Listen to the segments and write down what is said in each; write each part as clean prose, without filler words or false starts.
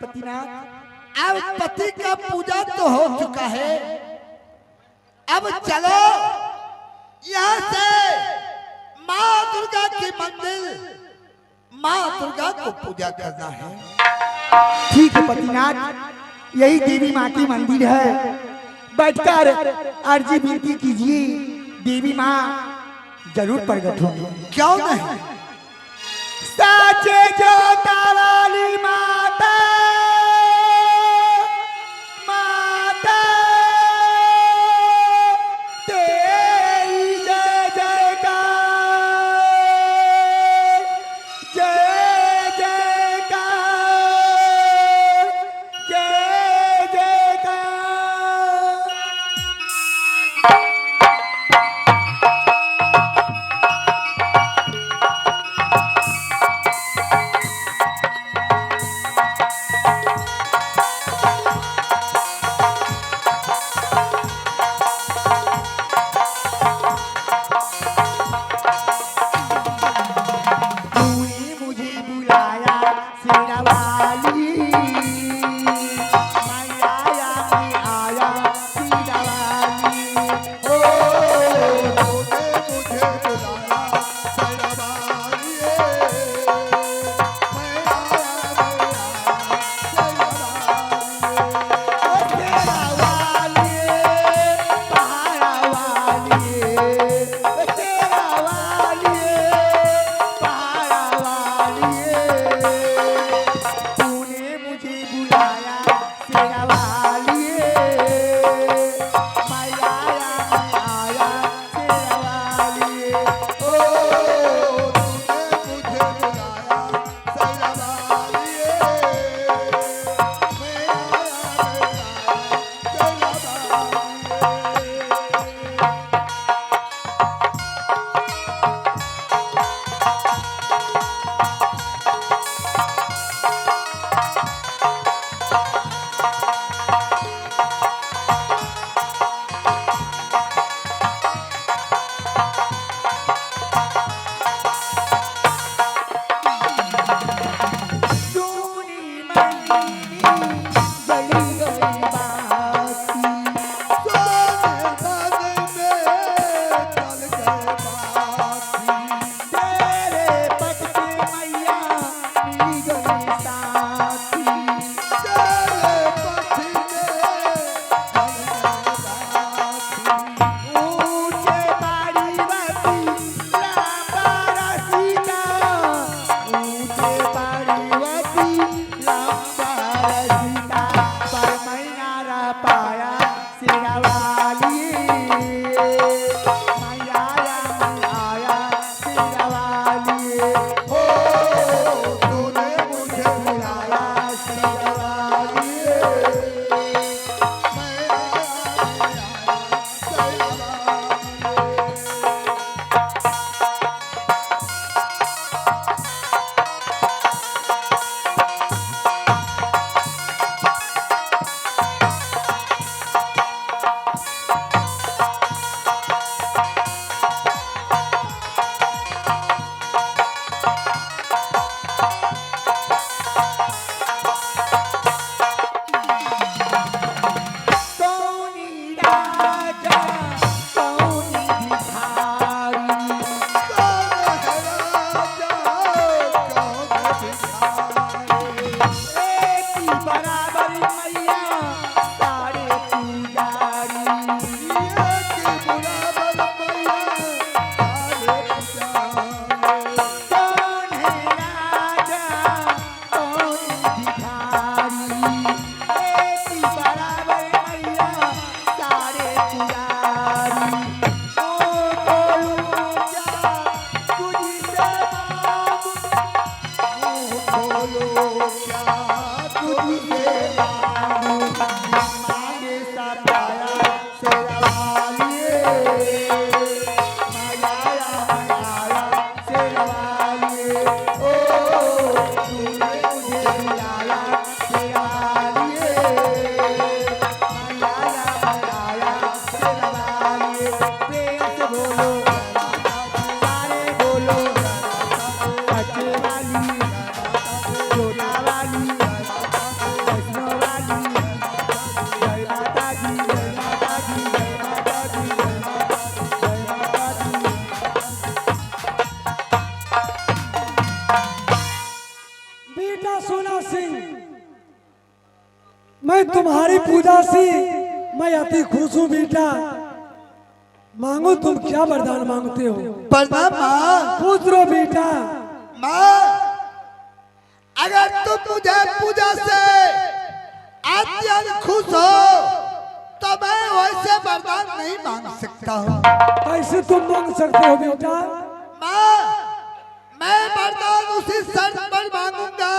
पतिनाथ। अब पति का पूजा तो हो चुका है, अब चलो यहाँ से माँ दुर्गा के मंदिर, माँ दुर्गा को पूजा करना है। ठीक है पतिनाथ, यही देवी माँ की मंदिर है, बैठकर अर्जी विनती कीजिए, देवी माँ जरूर प्रकट होगी। क्यों नहीं? साचे जोता वाली माता, माता तेरी जय जयकार, जय जयकार, जय जयकार। मैं तुम्हारी पूजा से मैं अति खुश हूँ बेटा। मांगो, तुम क्या वरदान मांगते हो? प्रणाम माँ। पूछ लो बेटा। माँ, अगर तुम मुझे पूजा से अत्यंत खुश हो तो मैं वैसे वरदान नहीं मांग सकता हूँ। कैसे तुम मांग सकते हो बेटा? माँ, मैं वरदान उसी शर्त पर मांगूंगा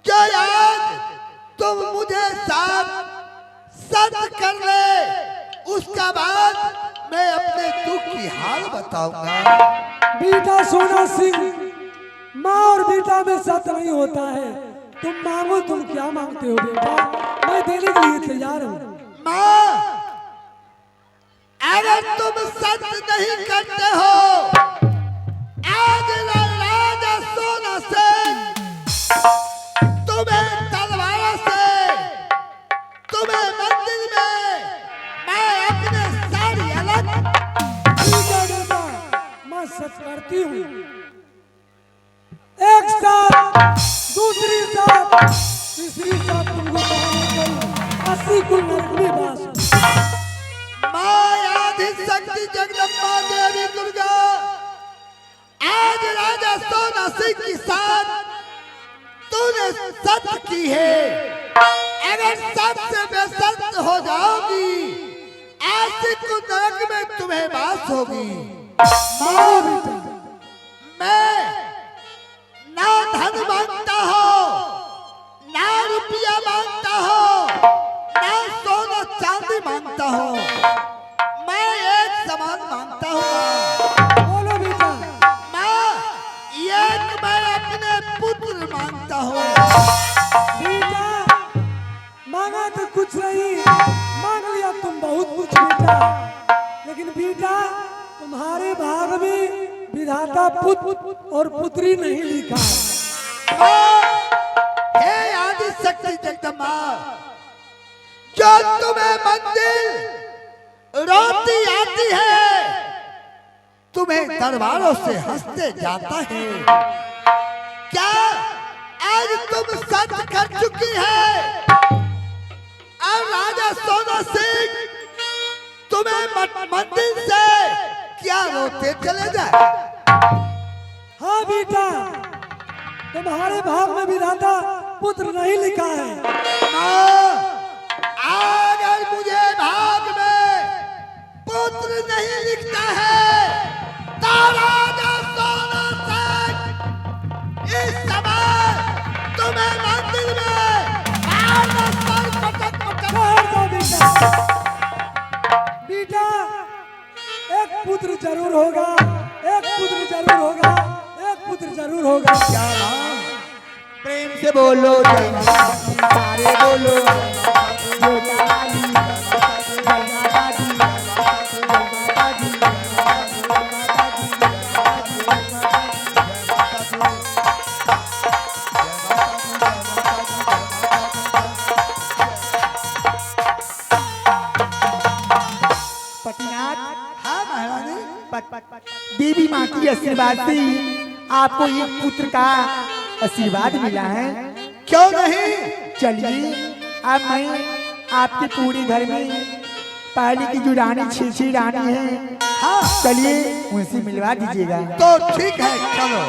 जो आज तुम मुझे साथ सत्य कर ले, उसका बाद मैं अपने दुख की हाल बताऊंगा। बेटा सोना सिंह, माँ और बेटा में सत्य नहीं होता है। तुम मांगो, तुम क्या मांगते हो बेटा? मैं देने के लिए तैयार हूँ। माँ, अगर तुम सत्य नहीं करते हो, आज राजा सोना सिंह तुम्हें तलवारों से, तुम्हें मंदिर में मैं अपने सारी अलग। ठीक है बेटा, मैं सच करती हूँ। एक साथ, दूसरी साथ, तीसरी साथ तुमको कहानी करूँ। 80 कुल नरक में वास। माँ आदि शक्ति जगदम्बा देवी दुर्गा आज राजा सोना सिंह के साथ तूने सत्य की है। अगर सत्य से बेसत्य हो जाओगी, ऐसी को नरक में तुम्हें वास होगी। मांगो बेटा। मैं ना धन मांगता हो, ना रुपया मांगता हो, ना सोना चांदी मांगता हो, मैं एक समान मांगता हूँ। बोलो बेटा। माँ, एक मैं अपने पुत्र मांगता हूँ। बेटा, मांगा तो कुछ नहीं, मांग लिया तुम बहुत कुछ बेटा। लेकिन बेटा, तुम्हारे भाग में विधाता पुत्र और पुत्री नहीं लिखा है। हे आदि शक्ति जगदम्बा, जो तुम्हें मंदिर रोती आती है, तुम्हें दरबारों से हंसते जाता है, क्या आज तुम सत्य कर चुकी है? और राजा सोना सिंह तुम्हें मंदिर से क्या रोते चले जाए? हाँ बेटा, तुम्हारे भाग में विधाता पुत्र नहीं लिखा है। माँ, अगर मुझे भाग में पुत्र नहीं लिखता है तो राजा सोना सिंह इस समय तुम्हें मंदिर में मारना सर पटक पटक। ठहर जाओ बेटा। बेटा, एक पुत्र जरूर होगा, एक पुत्र जरूर होगा, एक पुत्र जरूर होगा। क्या नाम? प्रेम से बोलो जय माता दी, सारे बोलो जय माता दी, जय माता दी, जय माता दी, जय पतिनाथ। हाँ महारानी। देवी माँ की आशीर्वाद से आपको एक पुत्र का आशीर्वाद मिला है। क्यों नहीं? चलिए, अब मैं आपके पूरे घर में पहले की जो रानी 6 रानी है, हाँ, चलिए उनसे मिलवा दीजिएगा। तो ठीक है, चलो।